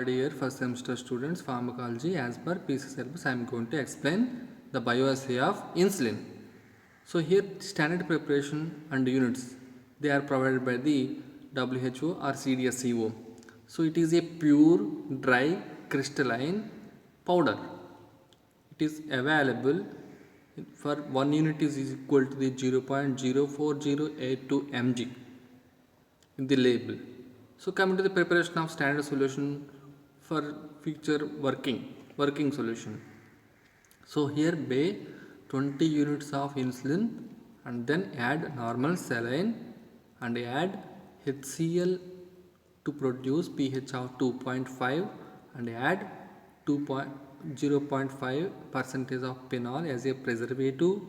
Dear first semester students, pharmacology as per PC syllabus, I am going to explain the bioassay of insulin. So here standard preparation and units, they are provided by the WHO or CDSCO. So it is a pure dry crystalline powder. It is available for 1 unit is equal to the 0.04082 mg in the label. So coming to the preparation of standard solution for future working solution. So here weigh 20 units of insulin and then add normal saline and add HCl to produce pH of 2.5 and add 0.5 percentage of phenol as a preservative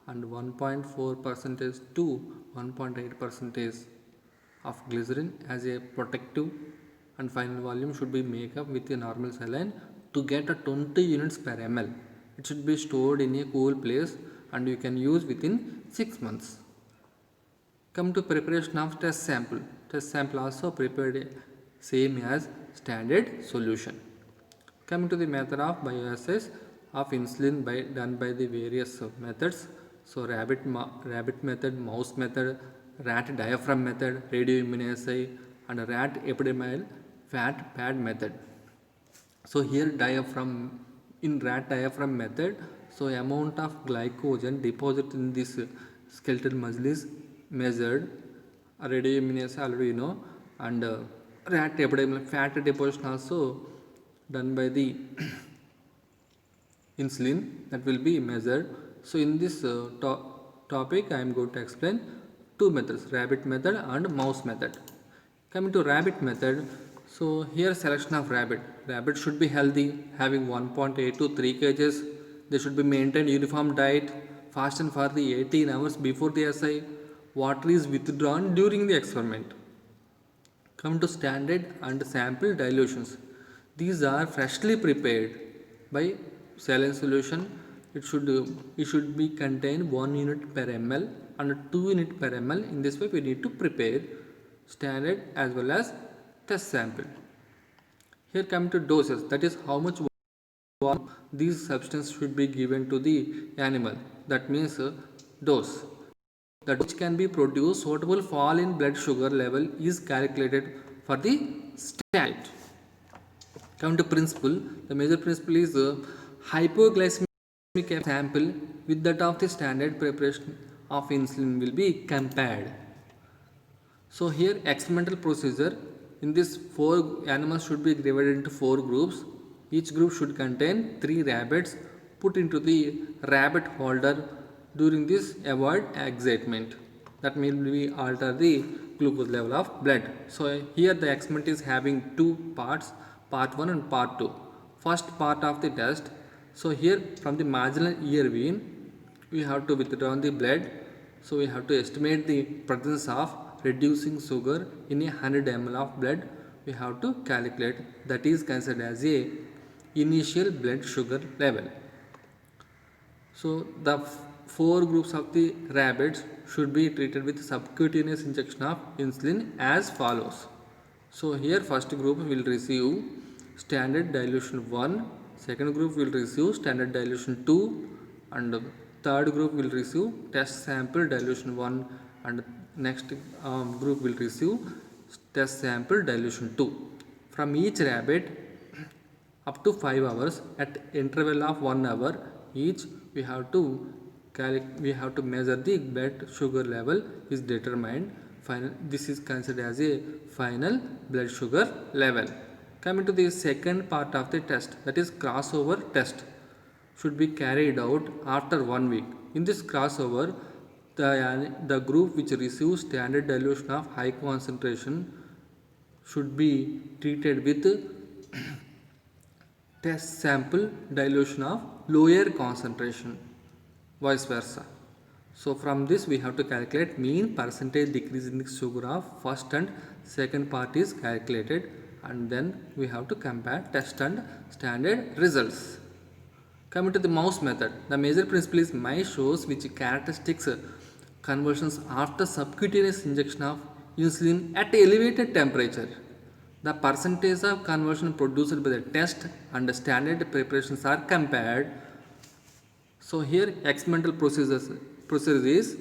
and 1.4 percentage to 1.8 percentage of glycerin as a protective, and final volume should be made up with a normal saline to get a 20 units per ml. It should be stored in a cool place and you can use within 6 months. Come to preparation of test sample. Test sample also prepared same as standard solution. Coming to the method of bioassays of insulin done by the various methods. So rabbit method, mouse method, rat diaphragm method, radioimmunoassay and rat epidermal fat pad method. So here in rat diaphragm method, so amount of glycogen deposit in this skeletal muscle is measured. Radioimmunoassay already you know, and rat epidermal fat deposition also done by the insulin, that will be measured. So in this topic I am going to explain two methods, rabbit method and mouse method. Coming to rabbit method, so here selection of rabbit. Rabbit should be healthy, having 1.8 to 3 kgs. They should be maintained uniform diet, fasted for the 18 hours before the assay. Water is withdrawn during the experiment. Come to standard and sample dilutions. These are freshly prepared by saline solution. It should be contain 1 unit per ml and 2 unit per ml. In this way we need to prepare standard as well as test sample. Here come to doses, that is how much these substances should be given to the animal. That means dose. That which can be produced suitable fall in blood sugar level is calculated for the standard. Come to principle, the major principle is hypoglycemic sample with that of the standard preparation of insulin will be compared. So here experimental procedure, in this 4 animals should be divided into 4 groups. Each group should contain 3 rabbits put into the rabbit holder. During this avoid excitement, that may be alter the glucose level of blood. So here the experiment is having 2 parts, part 1 and part 2. First part of the test, so here from the marginal ear vein we have to withdraw the blood. So we have to estimate the presence of reducing sugar in 100 ml of blood. We have to calculate, that is considered as a initial blood sugar level. So the 4 groups of the rabbits should be treated with subcutaneous injection of insulin as follows. So here first group will receive standard dilution 1, second group will receive standard dilution 2 and third group will receive test sample dilution 1 and next group will receive test sample dilution 2. From each rabbit up to 5 hours at interval of 1 hour each we have to measure the blood sugar level is determined. This is considered as a final blood sugar level. Coming to the second part of the test, that is crossover test, should be carried out after 1 week. In this crossover, the group which receives standard dilution of high concentration should be treated with test sample dilution of lower concentration, vice versa. So from this we have to calculate mean percentage decrease in the sugar of first and second part is calculated, and then we have to compare test and standard results. Coming to the mouse method, the major principle is mice shows which characteristics conversions after subcutaneous injection of insulin at elevated temperature. The percentage of conversion produced by the test and the standard preparations are compared. So here experimental procedure is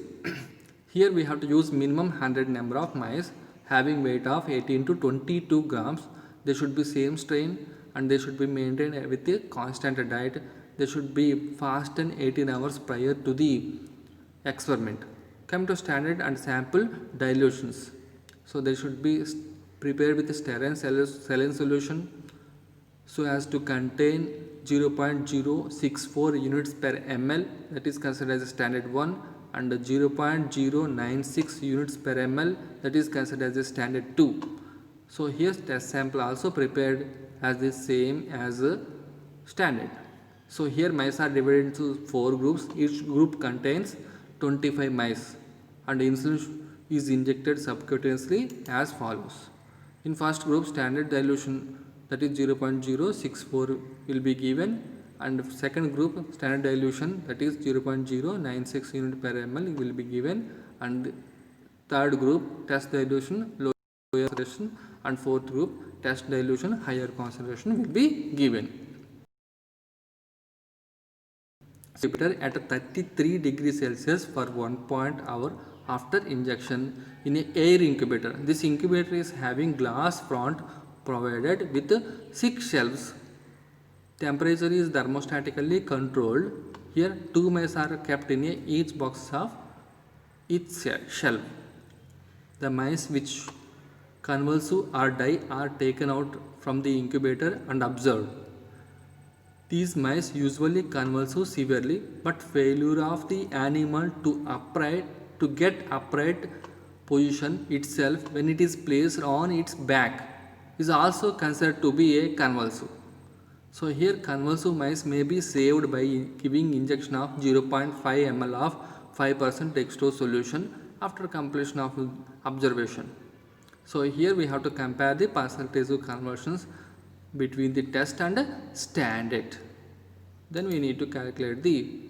here we have to use minimum 100 number of mice having weight of 18 to 22 grams. They should be same strain and they should be maintained with a constant diet. They should be fasted 18 hours prior to the experiment. Come to standard and sample dilutions. So they should be prepared with sterile saline solution so as to contain 0.064 units per ml, that is considered as a standard 1, and 0.096 units per ml, that is considered as a standard 2. So here test sample also prepared as the same as a standard. So here mice are divided into 4 groups. Each group contains 25 mice and insulin is injected subcutaneously as follows. In first group, standard dilution, that is 0.064 will be given, and second group standard dilution, that is 0.096 unit per ml will be given, and third group test dilution lower concentration, and fourth group test dilution higher concentration will be given. At 33 degrees Celsius for 1 hour after injection in a air incubator. This incubator is having glass front provided with 6 shelves. Temperature is thermostatically controlled. Here 2 mice are kept in each box of each shelf. The mice which convulse or die are taken out from the incubator and observed. These mice usually convulse severely, but failure of the animal to get upright position itself when it is placed on its back is also considered to be a convulsive. So here convulsive mice may be saved by giving injection of 0.5 ml of 5% dextrose solution after completion of observation. So here we have to compare the percentage of conversions between the test and standard. Then we need to calculate the